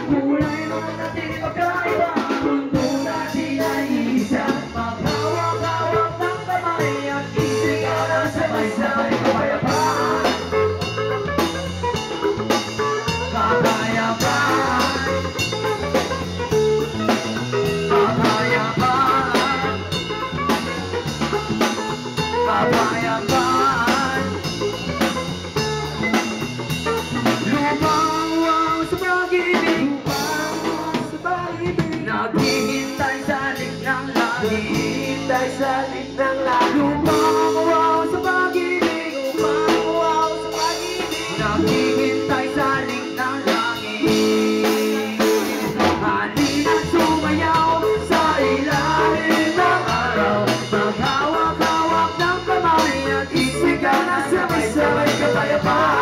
Kulay man natin magkaiba, mundo natin ay isa. Maghawak-hawak ng kamay at isigaw ng sabay-sabay kapayapaan. Kapayapaan, kapayapaan, kapayapaan. Lumawang sa pag-ibig, naghihintay sa liknang langit, naghihintay sa liknang langit. Lumawang sa pag-ibig, lumawang sa pag-ibig, naghihintay sa liknang langit. Halina sumayaw sa ilalim ng araw, maghawak-hawak ng kamay at isigaw na sabay-sabay kapayapaan.